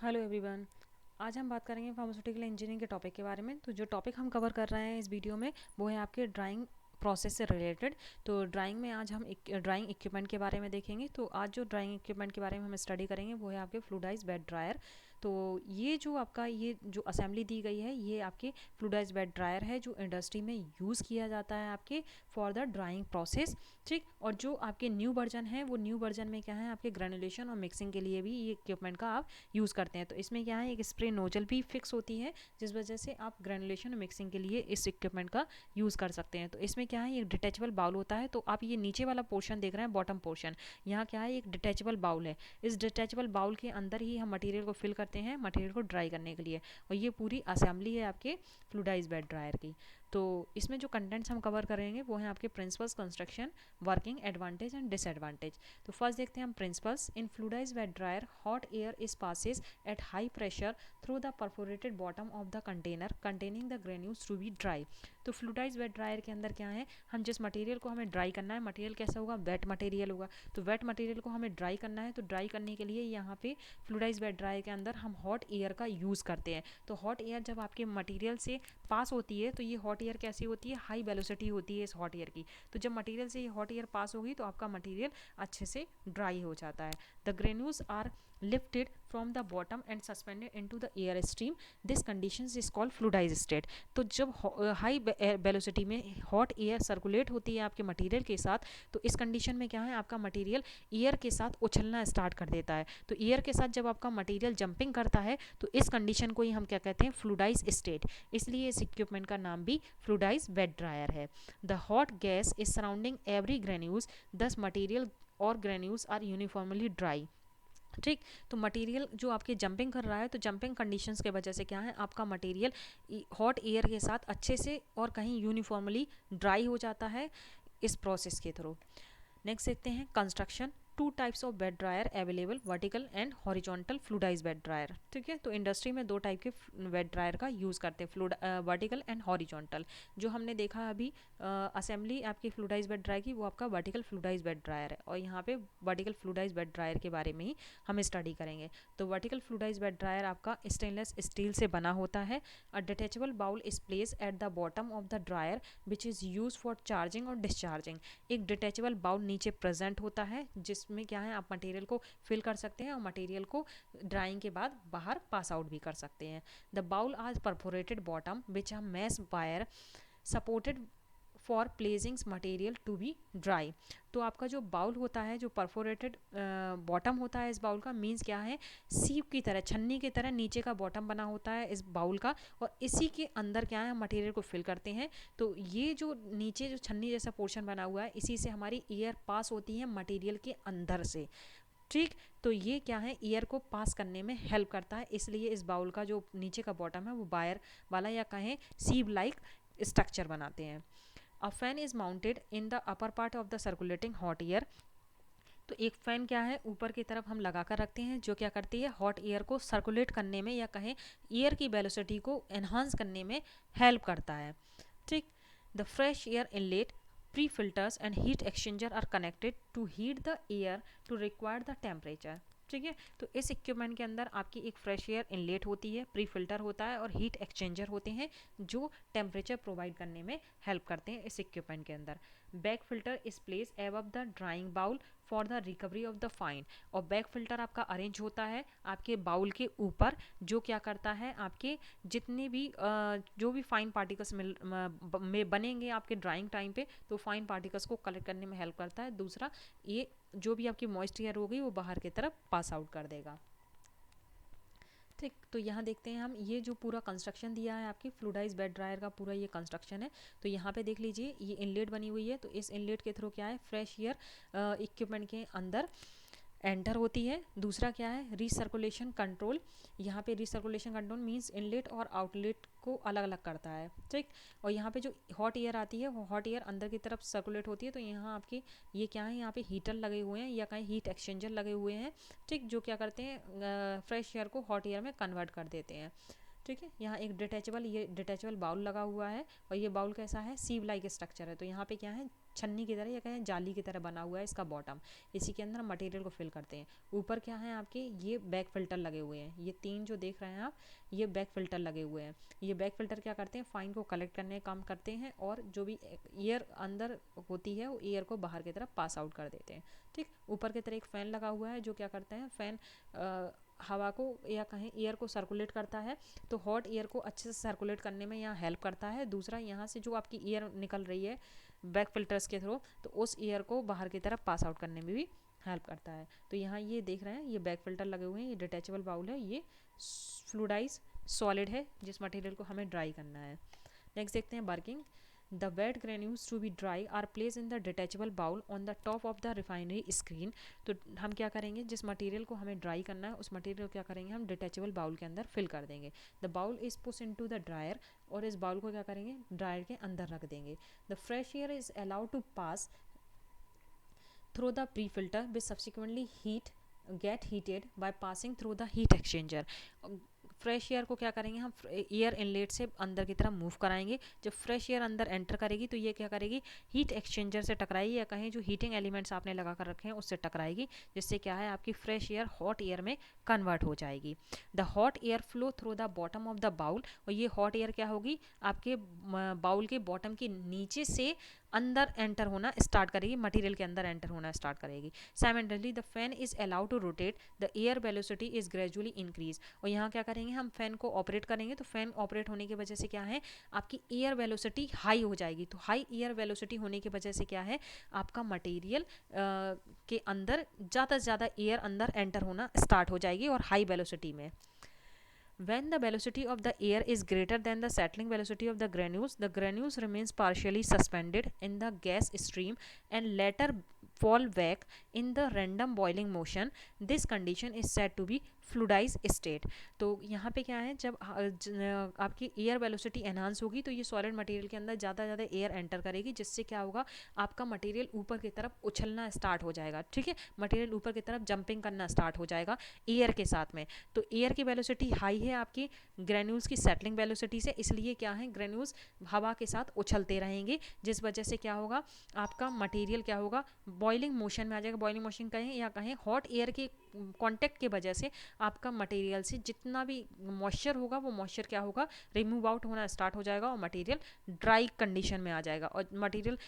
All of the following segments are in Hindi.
Hello everyone. आज हम बात करेंगे फार्मास्यूटिकल इंजीनियरिंग के टॉपिक के बारे में। तो जो टॉपिक हम कवर कर रहे हैं इस वीडियो में वो है आपके ड्राइंग प्रोसेस से रिलेटेड। तो ड्राइंग में आज हम ड्राइंग इक्विपमेंट के बारे में देखेंगे। तो आज जो ड्राइंग इक्विपमेंट के बारे में हम स्टडी करेंगे वो है आपके फ्लूडाइज बेड ड्रायर। तो ये जो आपका ये जो असेंबली दी गई है ये आपके फ्लूडाइज बेड ड्रायर है जो इंडस्ट्री में यूज़ किया जाता है आपके फॉर द ड्राइंग प्रोसेस। ठीक, और जो आपके न्यू वर्जन है वो न्यू वर्जन में क्या है आपके ग्रेनुलेशन और मिक्सिंग के लिए भी ये इक्विपमेंट का आप यूज़ करते हैं। तो इसमें क्या है एक स्प्रे नोजल भी फिक्स होती है जिस वजह से आप ग्रेनुलेशन और मिक्सिंग के लिए इस इक्विपमेंट का यूज़ कर सकते हैं। तो इसमें क्या है एक डिटेचेबल बाउल होता है। तो आप ये नीचे वाला पोर्शन देख रहे हैं बॉटम पोर्शन, यहाँ क्या है एक डिटेचेबल बाउल है। इस डिटेचेबल बाउल के अंदर ही हम मटेरियल को फिल करते हैं मटेरियल को ड्राई करने के लिए, और ये पूरी असेंबली है आपके फ्लूडाइज बेड ड्रायर की। तो इसमें जो कंटेंट्स हम कवर करेंगे वो हैं आपके principles, construction, working, advantage and disadvantage. तो फर्स्ट देखते हैं हम principles. In fluidised bed dryer hot air is passes at high pressure through the perforated bottom of the container containing the granules to be dry। तो फ्लूडाइज वेट ड्रायर के अंदर क्या है, हम जिस मटेरियल को हमें ड्राई करना है, मटेरियल कैसा होगा, वेट मटेरियल होगा। तो वेट मटेरियल को हमें ड्राई करना है, तो ड्राई करने के लिए यहाँ पे फ्लूडाइज वेट ड्रायर के अंदर हम हॉट एयर का यूज़ करते हैं। तो हॉट एयर जब आपके मटेरियल से पास होती है तो ये हॉट एयर कैसी होती है, हाई वेलोसिटी होती है इस हॉट एयर की। तो जब मटेरियल से ये हॉट एयर पास होगी तो आपका मटेरियल अच्छे से ड्राई हो जाता है। The granules are lifted from the bottom and suspended into the air stream। this condition is called fluidized state। तो जब हाई वेलोसिटी में हॉट एयर सर्कुलेट होती है आपके मटेरियल के साथ, तो इस कंडीशन में क्या है आपका मटेरियल एयर के साथ उछलना स्टार्ट कर देता है। तो एयर के साथ जब आपका मटेरियल जंपिंग करता है तो इस कंडीशन को ही हम क्या कहते हैं, फ्लूडाइज स्टेट। इसलिए इस इक्विपमेंट का नाम भी फ्लूडाइज वेट ड्रायर है। The hot gas is surrounding every granules, दस मटेरियल और ग्रेन्यूल्स आर यूनिफॉर्मली ड्राई। ठीक, तो मटेरियल जो आपके जंपिंग कर रहा है, तो जंपिंग कंडीशंस के वजह से क्या है आपका मटेरियल हॉट एयर के साथ अच्छे से और कहीं यूनिफॉर्मली ड्राई हो जाता है इस प्रोसेस के थ्रू। नेक्स्ट देखते हैं construction. Two types of bed dryer available, vertical and horizontal fluidised bed dryer. ठीक है, तो इंडस्ट्री में दो टाइप के बेड ड्रायर का यूज़ करते हैं, वर्टिकल एंड हॉरिजॉन्टल। जो हमने देखा अभी असेंबली आपकी फ्लूडाइज बेड ड्रायर की वो आपका वर्टिकल फ्लूडाइज बेड ड्रायर है, और यहाँ पे वर्टिकल फ्लूडाइज बेड ड्रायर के बारे में ही हम स्टडी करेंगे। तो वर्टिकल फ्लूडाइज बेड ड्रायर आपका स्टेनलेस स्टील से बना होता है। A detachable bowl is place at the bottom of the dryer which is use for charging और डिस्चार्जिंग। एक डिटेचेबल बाउल नीचे प्रेजेंट होता है जिसमें क्या है आप मटेरियल को फिल कर सकते हैं और मटेरियल को ड्राइंग के बाद बाहर पास आउट भी कर सकते हैं। The bowl are perforated bottom which are mesh wire supported for placing material to be dry. तो आपका जो बाउल होता है, जो परफोरेटेड बॉटम होता है इस बाउल का, मीन्स क्या है सीप की तरह, छन्नी की तरह नीचे का बॉटम बना होता है इस बाउल का, और इसी के अंदर क्या है मटेरियल को फिल करते हैं। तो ये जो नीचे जो छन्नी जैसा पोर्शन बना हुआ है इसी से हमारी एयर पास होती है मटेरियल के अंदर से। ठीक, तो ये क्या है एयर को पास करने में हेल्प करता है, इसलिए इस बाउल का जो नीचे का बॉटम है वो वायर वाला या कहें सीब लाइक स्ट्रक्चर बनाते हैं। A fan is mounted in the upper part of the circulating hot air. तो एक फ़ैन क्या है ऊपर की तरफ हम लगा कर रखते हैं जो क्या करती है हॉट एयर को सर्कुलेट करने में या कहें एयर की वेलोसिटी को एनहांस करने में हेल्प करता है। ठीक, the fresh air inlet, pre filters and heat exchanger are connected to heat the air to require the temperature. ठीक है, तो इस इक्विपमेंट के अंदर आपकी एक फ्रेश एयर इनलेट होती है, प्री फिल्टर होता है और हीट एक्सचेंजर होते हैं जो टेम्परेचर प्रोवाइड करने में हेल्प करते हैं इस इक्विपमेंट के अंदर। Back filter is place above the drying bowl for the recovery of the fine. और बैक फिल्टर आपका अरेंज होता है आपके बाउल के ऊपर, जो क्या करता है आपके जितने भी जो भी फाइन पार्टिकल्स में बनेंगे आपके ड्राइंग टाइम पे, तो फाइन पार्टिकल्स को कलेक्ट करने में हेल्प करता है। दूसरा, ये जो भी आपकी मॉइस्ट एयर होगी वो बाहर की तरफ पास आउट कर देगा। ठीक, तो यहाँ देखते हैं हम ये जो पूरा कंस्ट्रक्शन दिया है आपकी फ्लूडाइज बेड ड्रायर का पूरा ये कंस्ट्रक्शन है। तो यहाँ पे देख लीजिए ये इनलेट बनी हुई है, तो इस इनलेट के थ्रू क्या है फ्रेश एयर इक्विपमेंट के अंदर एंटर होती है। दूसरा क्या है रीसर्कुलेशन कंट्रोल। यहाँ पे रीसर्कुलेशन कंट्रोल मींस इनलेट और आउटलेट को अलग अलग करता है। ठीक, और यहाँ पे जो हॉट एयर आती है वो हॉट एयर अंदर की तरफ सर्कुलेट होती है। तो यहाँ आपके ये क्या है यहाँ पे हीटर लगे हुए हैं या कहीं हीट एक्सचेंजर लगे हुए हैं। ठीक, जो क्या करते हैं फ्रेश एयर को हॉट एयर में कन्वर्ट कर देते हैं। ठीक है, यहाँ एक डिटेचेबल बाउल लगा हुआ है और ये बाउल कैसा है सीव लाइक स्ट्रक्चर है। तो यहाँ पे क्या है छन्नी की तरह या कहें जाली की तरह बना हुआ है इसका बॉटम। इसी के अंदर मटेरियल को फिल करते हैं। ऊपर क्या है आपके, ये बैक फिल्टर लगे हुए हैं, ये 3 जो देख रहे हैं आप, ये बैक फिल्टर लगे हुए हैं। ये बैक फिल्टर क्या करते हैं, फाइन को कलेक्ट करने का काम करते हैं और जो भी एयर अंदर होती है वो एयर को बाहर की तरफ पास आउट कर देते हैं। ठीक, ऊपर की तरफ एक फ़ैन लगा हुआ है जो क्या करता है, फ़ैन हवा को या कहें एयर को सर्कुलेट करता है, तो हॉट एयर को अच्छे से सर्कुलेट करने में यहाँ हेल्प करता है। दूसरा, यहाँ से जो आपकी एयर निकल रही है बैक फिल्टर्स के थ्रू, तो उस एयर को बाहर की तरफ पास आउट करने में भी हेल्प करता है। तो यहाँ ये देख रहे हैं, ये बैक फिल्टर लगे हुए हैं, ये डिटैचेबल बाउल है, ये फ्लूइडाइज सॉलिड है जिस मटेरियल को हमें ड्राई करना है। नेक्स्ट देखते हैं working. The wet granules to be dry are placed in the detachable bowl on the top of the refinery screen। तो हम क्या करेंगे, जिस मटेरियल को हमें ड्राई करना है उस मटेरियल को क्या करेंगे, हम डिटैचेबल बाउल के अंदर फिल कर देंगे। The bowl is push into the dryer, और इस बाउल को क्या करेंगे, ड्रायर के अंदर रख देंगे। The fresh air is allowed to pass through the pre-filter which subsequently get heated by passing through the heat exchanger। Fresh air को क्या करेंगे, हम एयर इनलेट से अंदर की तरफ मूव कराएंगे। जब फ्रेश एयर अंदर एंटर करेगी तो ये क्या करेगी, हीट एक्सचेंजर से टकराएगी, या कहें जो हीटिंग एलिमेंट्स आपने लगा कर रखे हैं उससे टकराएगी, जिससे क्या है आपकी फ्रेश एयर हॉट एयर में कन्वर्ट हो जाएगी। The hot air flow through the bottom of the bowl, और ये हॉट एयर क्या होगी, आपके बाउल के बॉटम के नीचे से अंदर एंटर होना स्टार्ट करेगी, मटेरियल के अंदर एंटर होना स्टार्ट करेगी। Simultaneously the fan is allowed to rotate, the air velocity is gradually increase. और यहाँ क्या करेंगे, हम फैन को ऑपरेट करेंगे, तो फैन ऑपरेट होने की वजह से क्या है, आपकी एयर वेलोसिटी हाई हो जाएगी। तो हाई एयर वेलोसिटी होने की वजह से क्या है, आपका मटेरियल के अंदर ज़्यादा से ज़्यादा एयर अंदर एंटर होना स्टार्ट हो जाएगी और हाई वेलोसिटी में। When the velocity of the air is greater than the settling velocity of the granules remains partially suspended in the gas stream and later fall back in the random boiling motion. This condition is said to be fluidised state. तो यहाँ पे क्या है, जब आपकी एयर वेलोसिटी एनहांस होगी तो ये सॉलिड मटेरियल के अंदर ज़्यादा ज़्यादा एयर एंटर करेगी, जिससे क्या होगा, आपका मटेरियल ऊपर की तरफ उछलना स्टार्ट हो जाएगा। ठीक है, मटेरियल ऊपर की तरफ जंपिंग करना स्टार्ट हो जाएगा एयर के साथ में। तो एयर की वेलोसिटी हाई है आपकी ग्रेन्यूल्स की सेटलिंग वेलोसिटी से, इसलिए क्या है, ग्रेन्यूल्स हवा के साथ उछलते रहेंगे, जिस वजह से क्या होगा, आपका मटेरियल क्या होगा, बॉइलिंग मोशन में आ जाएगा। बॉइलिंग मोशन कहें या कहें हॉट एयर के कांटेक्ट की वजह से आपका मटेरियल से जितना भी मॉइस्चर होगा वो मॉइस्चर क्या होगा, रिमूव आउट होना स्टार्ट हो जाएगा और मटेरियल ड्राई कंडीशन में आ जाएगा। और मटेरियल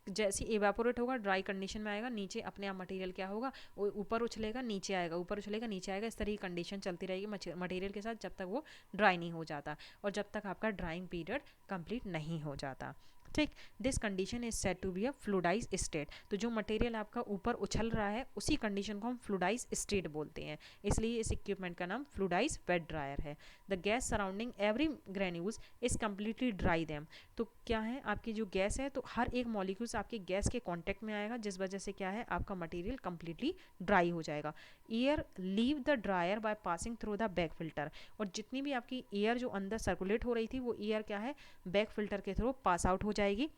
जैसे इवेपोरेट होगा ड्राई कंडीशन में आएगा, नीचे अपने आप मटेरियल क्या होगा, ऊपर उछलेगा नीचे आएगा, ऊपर उछलेगा नीचे आएगा। इस तरह की कंडीशन चलती रहेगी मटेरियल के साथ जब तक वो ड्राई नहीं हो जाता और जब तक आपका ड्राइंग पीरियड कंप्लीट नहीं हो जाता। ठीक, this condition is said to be a fluidise state. तो जो मटेरियल आपका ऊपर उछल रहा है उसी कंडीशन को हम फ्लूडाइज स्टेट बोलते हैं, इसलिए इस इक्विपमेंट का नाम फ्लूडाइज वेट ड्रायर है। The gas surrounding every granules is completely dry them. तो क्या है, आपकी जो गैस है तो हर एक मॉलिक्यूल्स आपके गैस के कॉन्टेक्ट में आएगा, जिस वजह से क्या है, आपका मटेरियल कम्प्लीटली ड्राई हो जाएगा। Air leave the dryer by passing through the back filter. और जितनी भी आपकी एयर जो अंदर सर्कुलेट हो रही थी वो एयर क्या है, बैक फिल्टर के थ्रू पास आउट हो जाएगी।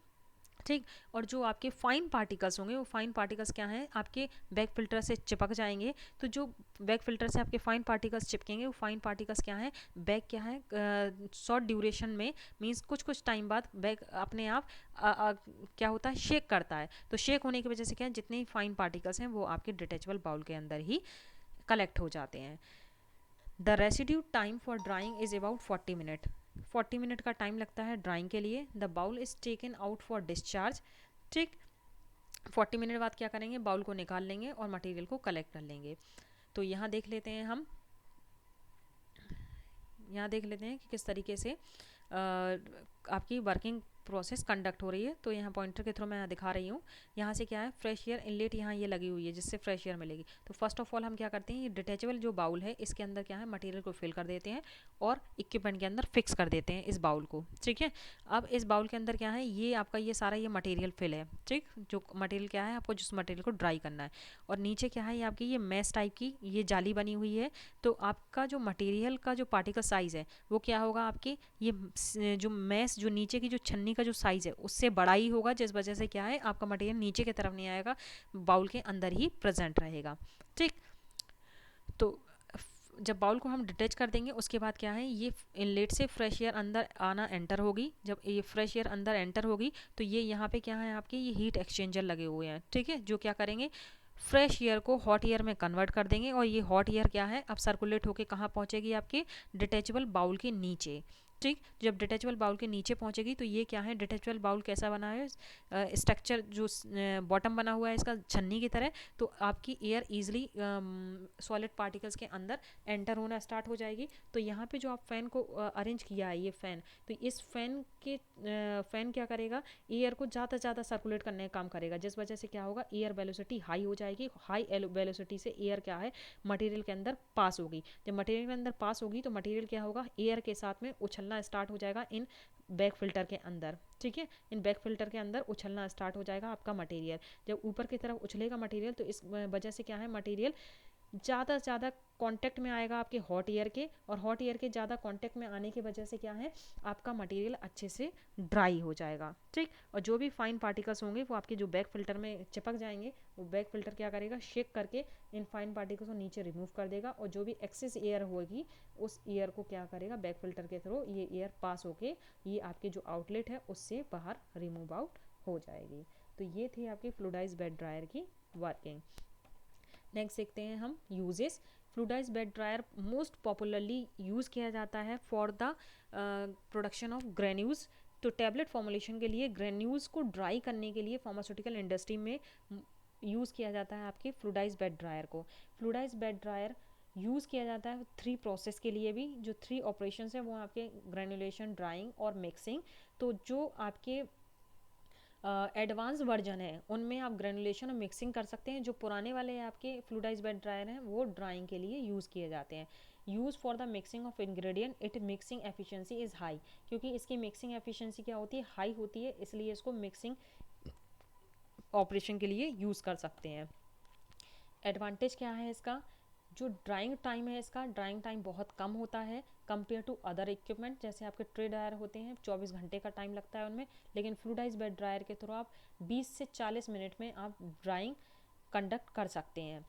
ठीक, और जो आपके फाइन पार्टिकल्स होंगे वो फाइन पार्टिकल्स क्या हैं, आपके बैक फिल्टर से चिपक जाएंगे। तो जो बैक फिल्टर से आपके फाइन पार्टिकल्स चिपकेंगे वो फाइन पार्टिकल्स क्या हैं, बैक क्या है, शॉर्ट ड्यूरेशन में मीन्स कुछ टाइम बाद बैक अपने आप क्या होता है, शेक करता है। तो शेक होने की वजह से क्या है, जितने फाइन पार्टिकल्स हैं वो आपके डिटेचेबल बाउल के अंदर ही कलेक्ट हो जाते हैं। The residue time for drying is about 40 minute. 40 minute का टाइम लगता है ड्राइंग के लिए। The bowl is taken out for discharge. ठीक, 40 मिनट बाद क्या करेंगे, बाउल को निकाल लेंगे और मटेरियल को कलेक्ट कर लेंगे। तो यहाँ देख लेते हैं हम, यहाँ देख लेते हैं कि किस तरीके से आपकी वर्किंग प्रोसेस कंडक्ट हो रही है। तो यहाँ पॉइंटर के थ्रू मैं दिखा रही हूँ। यहाँ से क्या है, फ्रेश एयर इनलेट यहाँ ये लगी हुई है जिससे फ्रेश एयर मिलेगी। तो फर्स्ट ऑफ ऑल हम क्या करते हैं, ये डिटेचेबल जो बाउल है इसके अंदर क्या है, मटेरियल को फिल कर देते हैं और इक्विपमेंट के अंदर फिक्स कर देते हैं इस बाउल को। ठीक है, अब इस बाउल के अंदर क्या है, ये आपका ये सारा ये मटेरियल फिल है। ठीक, जो मटेरियल क्या है, आपको जिस मटेरियल को ड्राई करना है। और नीचे क्या है, ये आपकी ये मैश टाइप की ये जाली बनी हुई है। तो आपका जो मटेरियल का जो पार्टिकल साइज़ है वो क्या होगा, आपके ये जो मैश जो नीचे की जो छन्नी का जो साइज़ है उससे बड़ा ही होगा, जिस वजह से क्या है, आपका मटेरियल नीचे की तरफ नहीं आएगा, बाउल के अंदर ही प्रेजेंट रहेगा। ठीक, तो जब बाउल को हम डिटैच कर देंगे उसके बाद क्या है, ये इनलेट से फ्रेश एयर अंदर आना एंटर होगी। जब ये फ्रेश एयर अंदर एंटर होगी तो ये यहाँ पे क्या है, आपके ये हीट एक्सचेंजर लगे हुए हैं, ठीक है, जो क्या करेंगे, फ्रेश एयर को हॉट एयर में कन्वर्ट कर देंगे। और ये हॉट एयर क्या है, अब सर्कुलेट होके कहाँ पहुँचेगी, आपके डिटेचेबल बाउल के नीचे। ठीक, जब डिटेचेबल बाउल के नीचे पहुंचेगी तो ये क्या है, डिटेचेबल बाउल कैसा बना है, स्ट्रक्चर जो बॉटम बना हुआ है इसका छन्नी की तरह, तो आपकी एयर इजीली सॉलिड पार्टिकल्स के अंदर एंटर होना स्टार्ट हो जाएगी। तो यहाँ पे जो आप फैन को अरेंज किया है, ये फैन, तो इस फैन के फैन क्या करेगा, एयर को ज़्यादा से ज़्यादा सर्कुलेट करने का काम करेगा, जिस वजह से क्या होगा, एयर वेलोसिटी हाई हो जाएगी। हाई वेलोसिटी से एयर क्या है, मटेरियल के अंदर पास होगी। जब मटेरियल के अंदर पास होगी तो मटेरियल क्या होगा, एयर के साथ में उछलना स्टार्ट हो जाएगा इन बैक फिल्टर के अंदर, ठीक है, इन बैक फिल्टर के अंदर उछलना स्टार्ट हो जाएगा आपका मटेरियल। जब ऊपर की तरफ उछलेगा मटेरियल तो इस वजह से क्या है, मटेरियल ज़्यादा से ज़्यादा कांटेक्ट में आएगा आपके हॉट एयर के, और हॉट एयर के ज़्यादा कांटेक्ट में आने की वजह से क्या है, आपका मटेरियल अच्छे से ड्राई हो जाएगा। ठीक, और जो भी फाइन पार्टिकल्स होंगे वो आपके जो बैक फिल्टर में चिपक जाएंगे, वो बैक फिल्टर क्या करेगा, शेक करके इन फाइन पार्टिकल्स को नीचे रिमूव कर देगा, और जो भी एक्सेस एयर होगी उस एयर को क्या करेगा, बैक फिल्टर के थ्रू ये एयर पास होके ये आपके जो आउटलेट है उससे बाहर रिमूव आउट हो जाएगी। तो ये थी आपकी फ्लूइडाइज्ड बेड ड्रायर की वर्किंग। नेक्स्ट देखते हैं हम uses. Fluidized bed dryer most popularly used किया जाता है for the production of granules. तो टैबलेट फॉर्मुलेशन के लिए ग्रेन्यूल्स को ड्राई करने के लिए फार्मास्यूटिकल इंडस्ट्री में यूज़ किया जाता है आपके फ्लूइडाइज्ड बेड ड्रायर को। फ्लूइडाइज्ड बेड ड्रायर यूज़ किया जाता है 3 प्रोसेस के लिए भी, जो 3 ऑपरेशंस हैं वो आपके ग्रेनुलेशन, ड्राइंग और मिक्सिंग। तो जो आपके एडवांस वर्जन है उनमें आप ग्रेनुलेशन और मिक्सिंग कर सकते हैं। जो पुराने वाले आपके फ्लूइडाइज्ड बेड ड्रायर हैं वो ड्राइंग के लिए यूज़ किए जाते हैं। Use for the mixing of ingredient, it mixing efficiency is high, क्योंकि इसकी मिक्सिंग एफिशिएंसी क्या होती है, हाई होती है, इसलिए इसको मिक्सिंग ऑपरेशन के लिए यूज़ कर सकते हैं। एडवांटेज क्या है इसका, जो ड्राइंग टाइम है इसका, ड्राइंग टाइम बहुत कम होता है कंपेयर टू अदर इक्विपमेंट। जैसे आपके ट्रे ड्रायर होते हैं 24 घंटे का टाइम लगता है उनमें, लेकिन फ्लूइडाइज्ड बेड ड्रायर के थ्रू आप 20 से 40 मिनट में आप ड्राइंग कंडक्ट कर सकते हैं।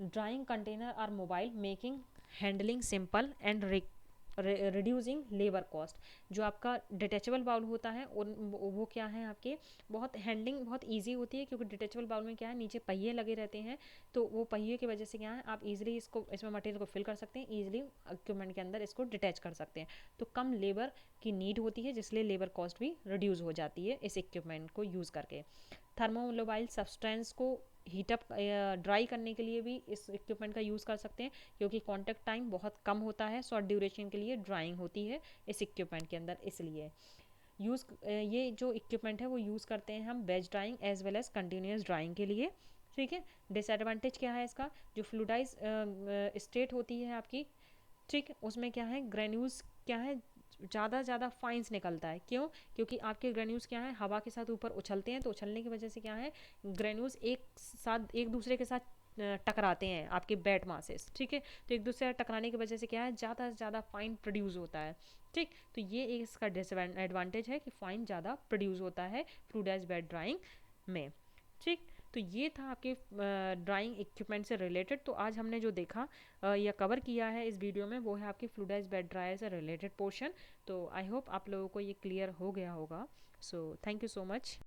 Drying container are mobile, making handling simple and reducing labour cost. जो आपका डिटेचेबल बाउल होता है वो क्या है, आपके बहुत हैंडलिंग बहुत इजी होती है, क्योंकि डिटेचेबल बाउल में क्या है, नीचे पहिए लगे रहते हैं, तो वो पहिए की वजह से क्या है, आप इजीली इसको इसमें मटेरियल को फिल कर सकते हैं, इजीली इक्विपमेंट के अंदर इसको डिटैच कर सकते हैं। तो कम लेबर की नीड होती है, जिसलिए लेबर कॉस्ट भी रिड्यूस हो जाती है इस इक्विपमेंट को यूज़ करके। थर्मोमोबाइल सब्सटेंस को हीटअप ड्राई करने के लिए भी इस इक्विपमेंट का यूज़ कर सकते हैं, क्योंकि कॉन्टैक्ट टाइम बहुत कम होता है, शॉर्ट ड्यूरेशन के लिए ड्राइंग होती है इस इक्विपमेंट के अंदर, इसलिए ये जो इक्विपमेंट है वो यूज़ करते हैं हम batch drying as well as continuous drying के लिए। ठीक है, डिसएडवांटेज क्या है इसका, जो फ्लूइडाइज स्टेट होती है आपकी, ठीक, उसमें क्या है, ग्रेन्यूल्स क्या है, ज़्यादा फाइंस निकलता है। क्यों, क्योंकि आपके ग्रेन्यूल्स क्या है, हवा के साथ ऊपर उछलते हैं, तो उछलने की वजह से क्या है, ग्रेन्यूल्स एक दूसरे के साथ टकराते हैं आपके बेड मासेस, ठीक है, तो एक दूसरे से टकराने की वजह से क्या है, ज़्यादा से ज़्यादा फाइन प्रोड्यूस होता है। ठीक, तो ये एक इसका डिसएडवांटेज है कि फाइन ज़्यादा प्रोड्यूस होता है फ्लूइडाइज्ड बेड ड्राइंग में। ठीक, तो ये था आपके ड्राइंग इक्विपमेंट से रिलेटेड। तो आज हमने जो देखा या कवर किया है इस वीडियो में, वो है आपकी फ्लूइडाइज्ड बेड ड्रायर से रिलेटेड पोर्शन। तो आई होप आप लोगों को ये क्लियर हो गया होगा। So thank you so much.